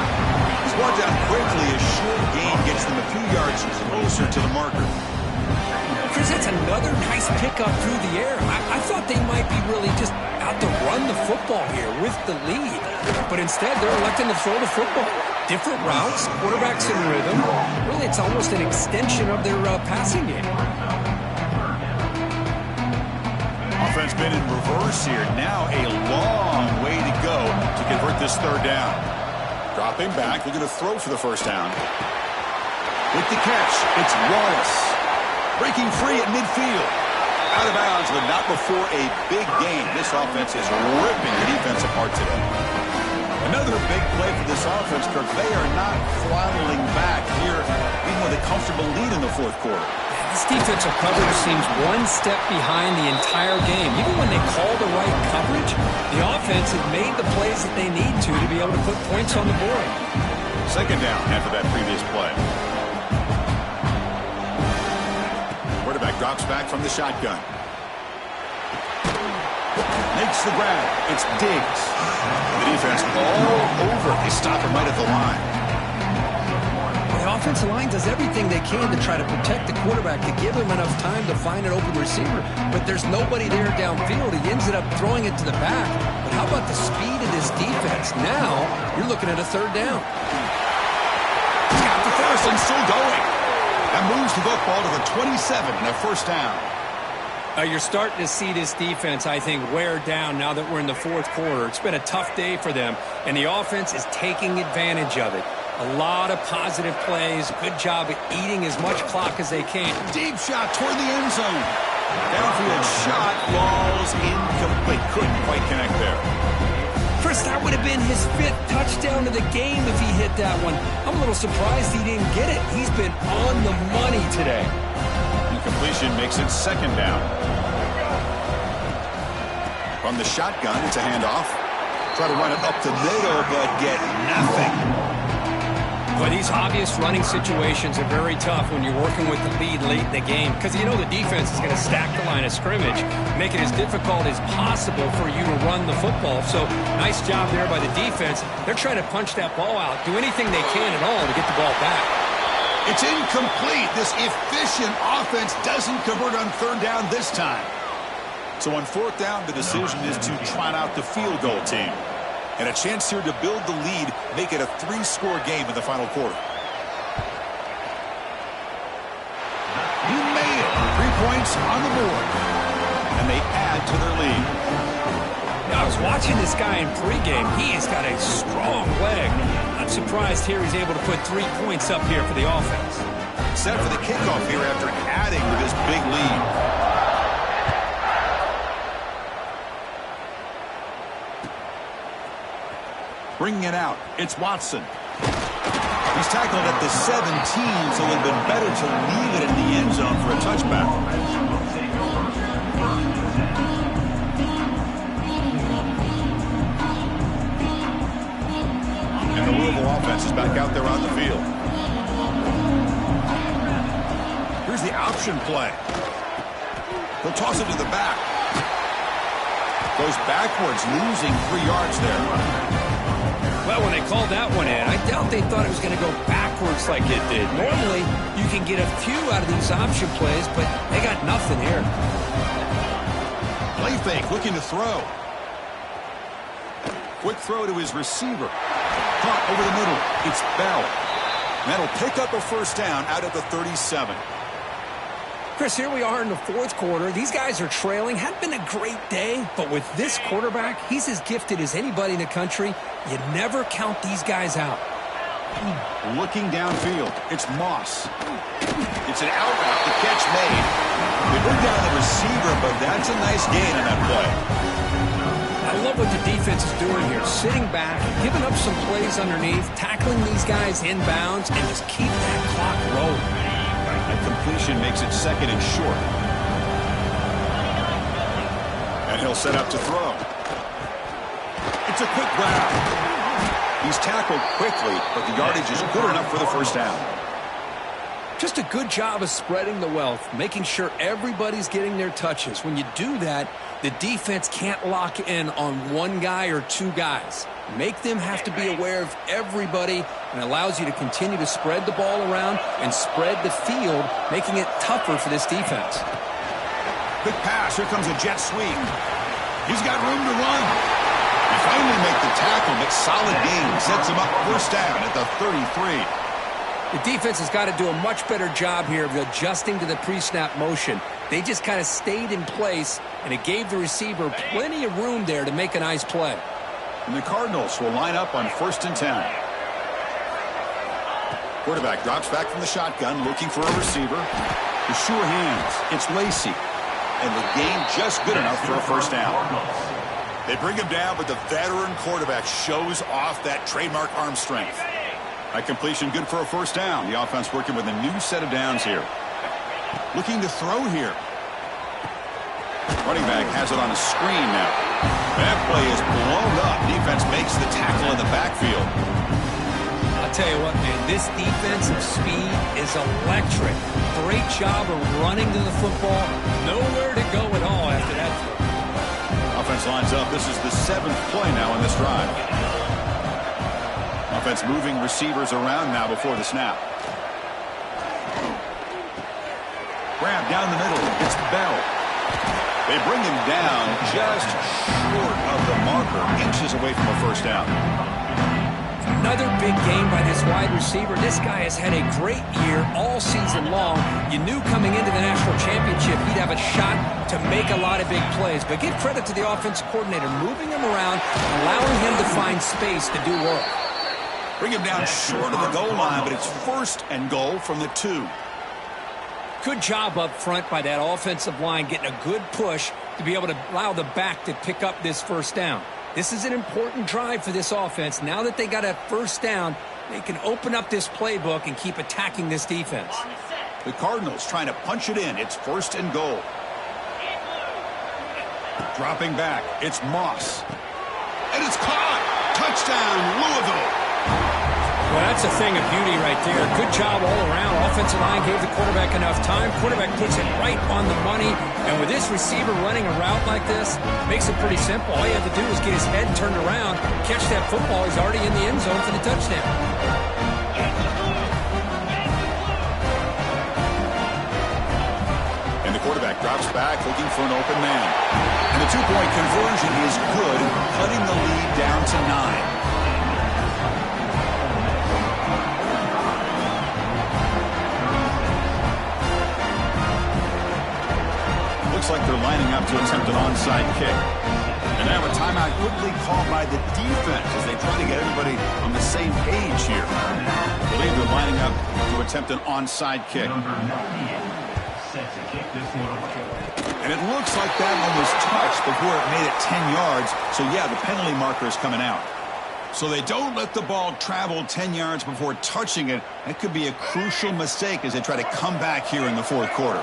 [SPEAKER 1] He's brought down quickly. A short gain gets them a few yards closer to the marker.
[SPEAKER 2] Chris, that's another nice pickup through the air. I thought they might be really just out to run the football here with the lead. But instead, they're electing to throw the football. Different routes, quarterback's in rhythm. Really, it's almost an extension of their passing game.
[SPEAKER 1] Offense been in reverse here. Now a long way to go to convert this third down. Dropping back, looking to throw for the first down. With the catch, it's Wallace. Breaking free at midfield. Out of bounds, but not before a big gain. This offense is ripping the defense apart today. Another big play for this offense, Kirk. They are not throttling back here, even with a comfortable lead in the fourth quarter.
[SPEAKER 2] This defensive coverage seems one step behind the entire game. Even when they call the right coverage, the offense has made the plays that they need to be able to put points on the board.
[SPEAKER 1] Second down after that previous play. Quarterback drops back from the shotgun. Makes the grab. It's Diggs. The defense all over. They stop him right at the line.
[SPEAKER 2] The offensive line does everything they can to try to protect the quarterback, to give him enough time to find an open receiver. But there's nobody there downfield. He ends up throwing it to the back. But how about the speed of this defense? Now you're looking at a third down.
[SPEAKER 1] He's got the first and still going. That moves the football to the 27 and a first down.
[SPEAKER 2] You're starting to see this defense, I think, wear down now that we're in the fourth quarter. It's been a tough day for them, and the offense is taking advantage of it. A lot of positive plays. Good job at eating as much clock as they can.
[SPEAKER 1] Deep shot toward the end zone. Downfield shot falls incomplete. Couldn't quite connect there.
[SPEAKER 2] Chris, that would have been his 5th touchdown of the game if he hit that one. I'm a little surprised he didn't get it. He's been on the money today.
[SPEAKER 1] Incompletion makes it second down. From the shotgun, it's a handoff. Try to run it up the middle, but get nothing.
[SPEAKER 2] Well, these obvious running situations are very tough when you're working with the lead late in the game, because you know the defense is going to stack the line of scrimmage, make it as difficult as possible for you to run the football. So nice job there by the defense. They're trying to punch that ball out, do anything they can at all to get the ball back.
[SPEAKER 1] It's incomplete. This efficient offense doesn't convert on third down this time. So on fourth down, the decision is to trot out the field goal team. And a chance here to build the lead, make it a 3-score game in the final quarter. He made it. 3 points on the board. And they add to their lead.
[SPEAKER 2] Now, I was watching this guy in pregame. He has got a strong leg. Not surprised here he's able to put 3 points up here for the offense.
[SPEAKER 1] Set for the kickoff here after adding to this big lead. Bringing it out, it's Watson. He's tackled at the 17, so it would have been better to leave it in the end zone for a touchback. And the Louisville offense is back out there on the field. Here's the option play. He'll toss it to the back. Goes backwards, losing 3 yards there.
[SPEAKER 2] Well, when they called that one in, I doubt they thought it was going to go backwards like it did. Normally, you can get a few out of these option plays, but they got nothing here.
[SPEAKER 1] Play fake, looking to throw. Quick throw to his receiver. Caught over the middle. It's Bell. That'll pick up a first down out of the 37.
[SPEAKER 2] Chris, here we are in the fourth quarter. These guys are trailing. Hadn't been a great day, but with this quarterback, he's as gifted as anybody in the country. You never count these guys out.
[SPEAKER 1] Looking downfield, it's Moss. It's an out route, the catch made. They bring down the receiver, but that's a nice gain on that play.
[SPEAKER 2] I love what the defense is doing here. Sitting back, giving up some plays underneath, tackling these guys inbounds, and just keep that clock rolling.
[SPEAKER 1] That completion makes it second and short. And he'll set up to throw. It's a quick grab. He's tackled quickly, but the yardage is good enough for the first down.
[SPEAKER 2] Just a good job of spreading the wealth, making sure everybody's getting their touches. When you do that, the defense can't lock in on one guy or two guys. Make them have to be aware of everybody, and allows you to continue to spread the ball around and spread the field, making it tougher for this defense.
[SPEAKER 1] Quick pass. Here comes a jet sweep. He's got room to run. They finally make the tackle, but solid gain sets him up first down at the 33.
[SPEAKER 2] The defense has got to do a much better job here of adjusting to the pre-snap motion. They just kind of stayed in place, and it gave the receiver plenty of room there to make a nice play.
[SPEAKER 1] And the Cardinals will line up on 1st and 10. Quarterback drops back from the shotgun, looking for a receiver. The sure hands. It's Lacey. And the gain just good enough for a first down. They bring him down, but the veteran quarterback shows off that trademark arm strength. That completion good for a first down. The offense working with a new set of downs here. Looking to throw here. Running back has it on a screen now. That play is blown up. Defense makes the tackle in the backfield.
[SPEAKER 2] I'll tell you what, man, this defensive speed is electric. Great job of running to the football. Nowhere to go at all after that throw.
[SPEAKER 1] Offense lines up. This is the 7th play now in this drive. Offense moving receivers around now before the snap. Grab down the middle. It's Bell. They bring him down just short of the marker, inches away from a first down.
[SPEAKER 2] Another big game by this wide receiver. This guy has had a great year all season long. You knew coming into the national championship he'd have a shot to make a lot of big plays. But give credit to the offensive coordinator, moving him around, allowing him to find space to do work.
[SPEAKER 1] Bring him down short of the goal line, but it's 1st and goal from the 2.
[SPEAKER 2] Good job up front by that offensive line, getting a good push to be able to allow the back to pick up this first down. This is an important drive for this offense. Now that they got a first down, they can open up this playbook and keep attacking this defense.
[SPEAKER 1] The Cardinals trying to punch it in. It's 1st and goal. Dropping back. It's Moss. And it's caught. Touchdown, Louisville.
[SPEAKER 2] Well, that's a thing of beauty right there. Good job all around. Offensive line gave the quarterback enough time. Quarterback puts it right on the money. And with this receiver running a route like this, makes it pretty simple. All you have to do is get his head turned around, catch that football. He's already in the end zone for the touchdown.
[SPEAKER 1] And the quarterback drops back, looking for an open man. And the 2-point conversion is good, cutting the lead down to 9. Looks like they're lining up to attempt an onside kick. And now a timeout quickly called by the defense as they try to get everybody on the same page here. I believe they're lining up to attempt an onside kick. And it looks like that one was touched before it made it 10 yards. So, yeah, the penalty marker is coming out. So they don't let the ball travel 10 yards before touching it. That could be a crucial mistake as they try to come back here in the 4th quarter.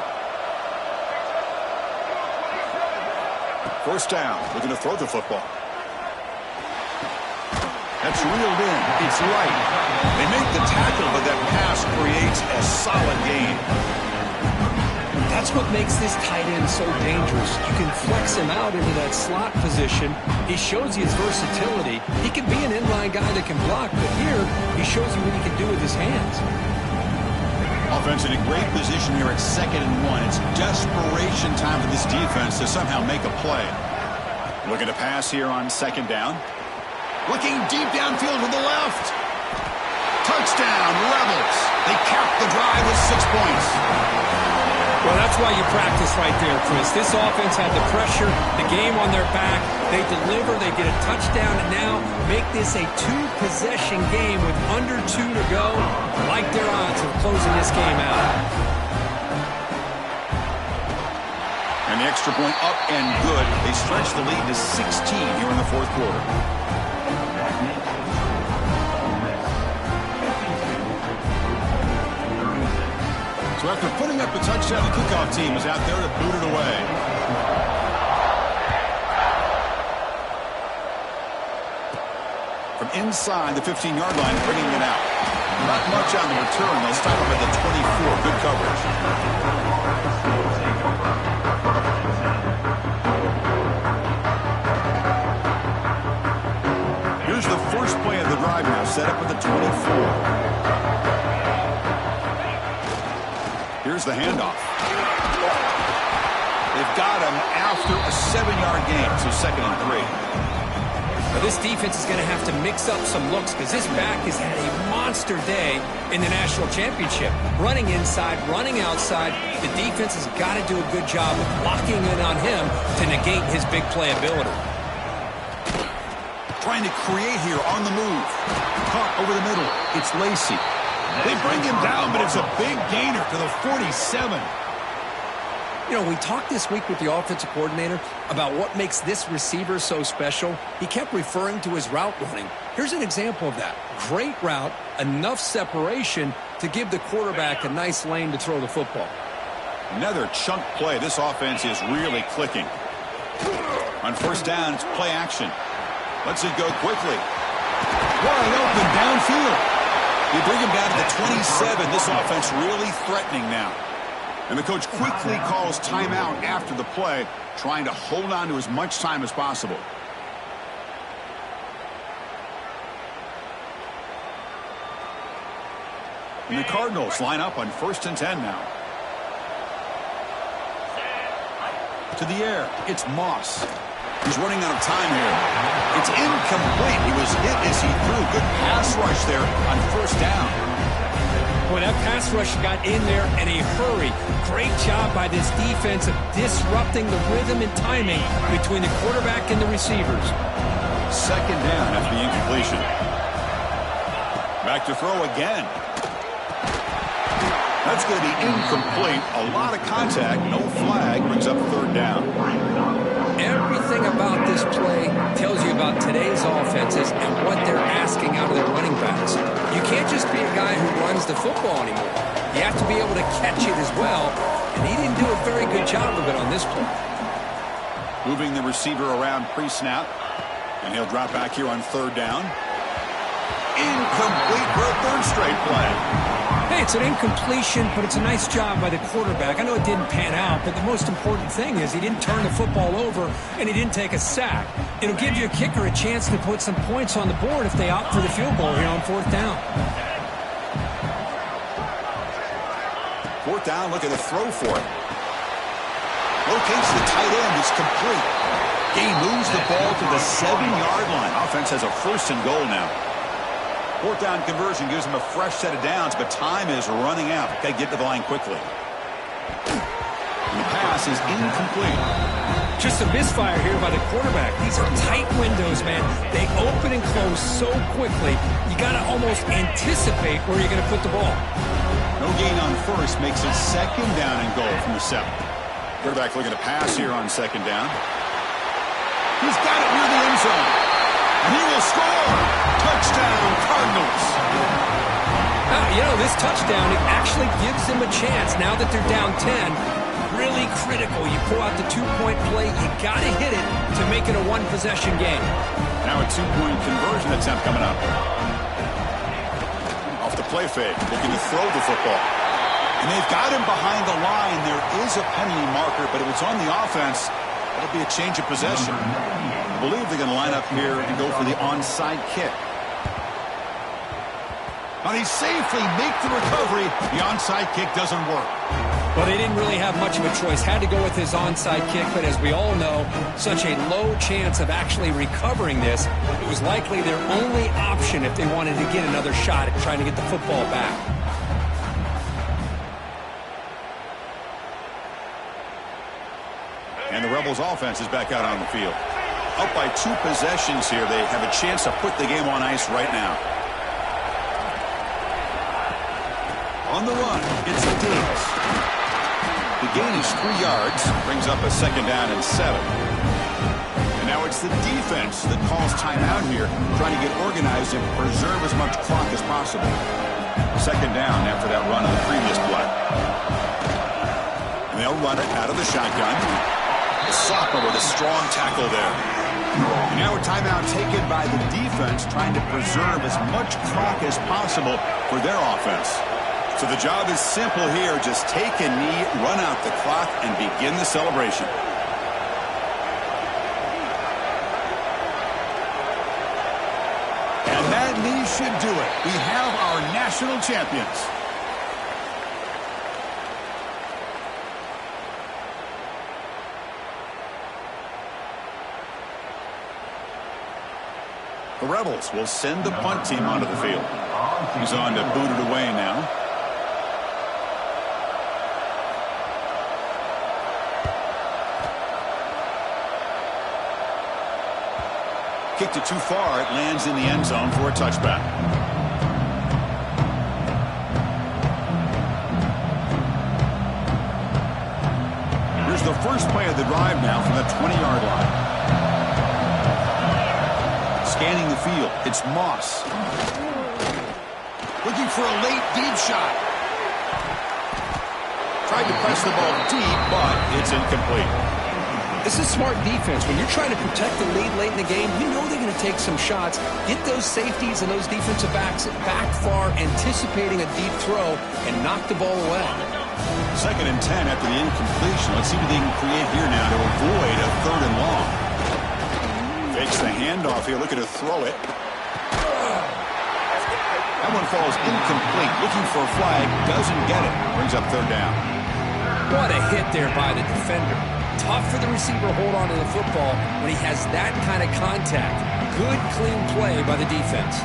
[SPEAKER 1] First down, looking to throw the football. That's reeled in. It's light. They make the tackle, but that pass creates a solid gain.
[SPEAKER 2] That's what makes this tight end so dangerous. You can flex him out into that slot position. He shows you his versatility. He can be an inline guy that can block, but here he shows you what he can do with his hands.
[SPEAKER 1] Offense in a great position here at 2nd and 1. It's desperation time for this defense to somehow make a play. Looking to pass here on 2nd down. Looking deep downfield to the left. Touchdown, Rebels. They cap the drive with 6 points.
[SPEAKER 2] Well, that's why you practice right there, Chris. This offense had the pressure, the game on their back. They deliver, they get a touchdown, and now make this a 2-possession game with under 2 to go. I like their odds of closing this game out.
[SPEAKER 1] And the extra point up and good. They stretch the lead to 16 here in the 4th quarter. So So after putting up a touchdown, the kickoff team is out there to boot it away. From inside the 15-yard line, bringing it out. Not much on the return. They'll stop him at the 24. Good coverage. Here's the first play of the drive now, set up at the 24. Here's the handoff. They've got him after a 7-yard gain, so 2nd and 3.
[SPEAKER 2] Well, this defense is going to have to mix up some looks because this back has had a monster day in the national championship. Running inside, running outside. The defense has got to do a good job of locking in on him to negate his big play ability.
[SPEAKER 1] Trying to create here on the move. Caught over the middle. It's Lacey. They bring him down, but it's a big gainer to the 47.
[SPEAKER 2] You know, we talked this week with the offensive coordinator about what makes this receiver so special. He kept referring to his route running. Here's an example of that. Great route, enough separation to give the quarterback a nice lane to throw the football.
[SPEAKER 1] Another chunk play. This offense is really clicking. On first down, it's play action. Lets it go quickly. Wide open downfield. You bring him down to the 27. This offense really threatening now. And the coach quickly calls timeout after the play, trying to hold on to as much time as possible. And the Cardinals line up on 1st and 10 now. To the air, it's Moss. He's running out of time here. It's incomplete. He was hit as he threw. Good pass rush there on 1st down.
[SPEAKER 2] Boy, that pass rush got in there in a hurry. Great job by this defense of disrupting the rhythm and timing between the quarterback and the receivers.
[SPEAKER 1] 2nd down after the incompletion. Back to throw again. That's going to be incomplete. A lot of contact. No flag. Brings up 3rd down.
[SPEAKER 2] Everything about this play tells you about today's offenses and what they're asking out of their running backs. You can't just be a guy who runs the football anymore. You have to be able to catch it as well, and he didn't do a very good job of it on this play.
[SPEAKER 1] Moving the receiver around pre-snap, and he'll drop back here on 3rd down. Incomplete for a 3rd straight play.
[SPEAKER 2] Hey, it's an incompletion, but it's a nice job by the quarterback. I know it didn't pan out, but the most important thing is he didn't turn the football over and he didn't take a sack. It'll give your kicker a chance to put some points on the board if they opt for the field goal here on 4th down.
[SPEAKER 1] 4th down, look at the throw for it. Locates the tight end, it's complete. He moves the ball to the 7-yard line. Offense has a 1st and goal now. 4th down conversion gives him a fresh set of downs, but time is running out. Got to get to the line quickly. And the pass is incomplete.
[SPEAKER 2] Just a misfire here by the quarterback. These are tight windows, man. They open and close so quickly, you got to almost anticipate where you're going to put the ball.
[SPEAKER 1] No gain on 1st makes it 2nd down and goal from the 7. Quarterback looking to pass here on 2nd down. He's got it near the end zone. And he will score. Touchdown, Cardinals.
[SPEAKER 2] You know, this touchdown, it actually gives them a chance now that they're down 10. Really critical. You pull out the 2-point play. You got to hit it to make it a 1-possession game.
[SPEAKER 1] Now a 2-point conversion attempt coming up. Off the play fake, looking to throw the football. And they've got him behind the line. There is a penalty marker, but if it's on the offense, it'll be a change of possession. I believe they're going to line up here and go for the onside kick. And he safely makes the recovery. The onside kick doesn't work.
[SPEAKER 2] Well, they didn't really have much of a choice. Had to go with his onside kick, but as we all know, such a low chance of actually recovering this. It was likely their only option if they wanted to get another shot at trying to get the football back.
[SPEAKER 1] And the Rebels offense is back out on the field. Up by 2 possessions here. They have a chance to put the game on ice right now. On the run, it's Diggs. The gain is 3 yards, brings up a 2nd down and 7. And now it's the defense that calls timeout here, trying to get organized and preserve as much clock as possible. 2nd down after that run on the previous play. They'll run it out of the shotgun. Sopper with a strong tackle there. And now a timeout taken by the defense, trying to preserve as much clock as possible for their offense. So the job is simple here. Just take a knee, run out the clock, and begin the celebration. And that knee should do it. We have our national champions. The Rebels will send the punt team onto the field. He's on to boot it away now. Kicked it too far. It lands in the end zone for a touchback. Here's the first play of the drive now from the 20-yard line. Scanning the field, it's Moss. Looking for a late deep shot. Tried to press the ball deep, but it's incomplete.
[SPEAKER 2] This is smart defense. When you're trying to protect the lead late in the game, you know they're going to take some shots. Get those safeties and those defensive backs back far, anticipating a deep throw, and knock the ball away.
[SPEAKER 1] 2nd and 10 after the incompletion. Let's see what they can create here now to avoid a 3rd and long. Fakes the handoff here, looking to throw it. That one falls incomplete. Looking for a flag, doesn't get it. Brings up 3rd down.
[SPEAKER 2] What a hit there by the defender. Tough for the receiver to hold on to the football when he has that kind of contact. Good, clean play by the defense.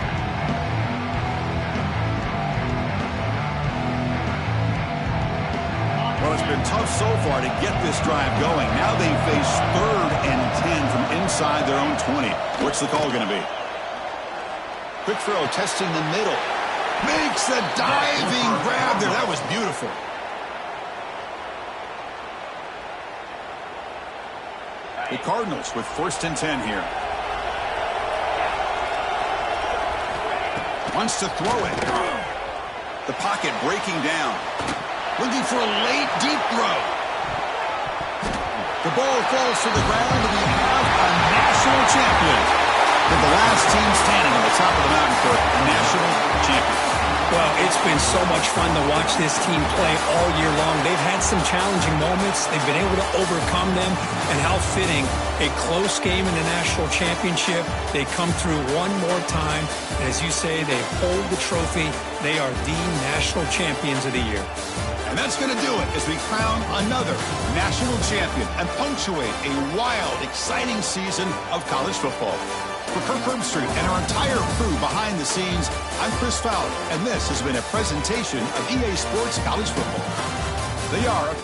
[SPEAKER 1] Well, it's been tough so far to get this drive going. Now they face 3rd and 10 from inside their own 20. What's the call going to be? Quick throw, testing the middle. Makes a diving grab there. That was beautiful. The Cardinals with 1st and 10 here. Wants to throw it. The pocket breaking down. Looking for a late, deep throw. The ball falls to the ground, and we have a national champion. With the last team standing on the top of the mountain for a national champion.
[SPEAKER 2] Well, it's been so much fun to watch this team play all year long. They've had some challenging moments. They've been able to overcome them. And how fitting, a close game in the national championship. They come through one more time. And as you say, they hold the trophy. They are the national champions of the year.
[SPEAKER 1] And that's going to do it as we crown another national champion and punctuate a wild, exciting season of college football. For Kirk Herbstreit and our entire crew behind the scenes, I'm Chris Fowler, and this has been a presentation of EA Sports College Football. They are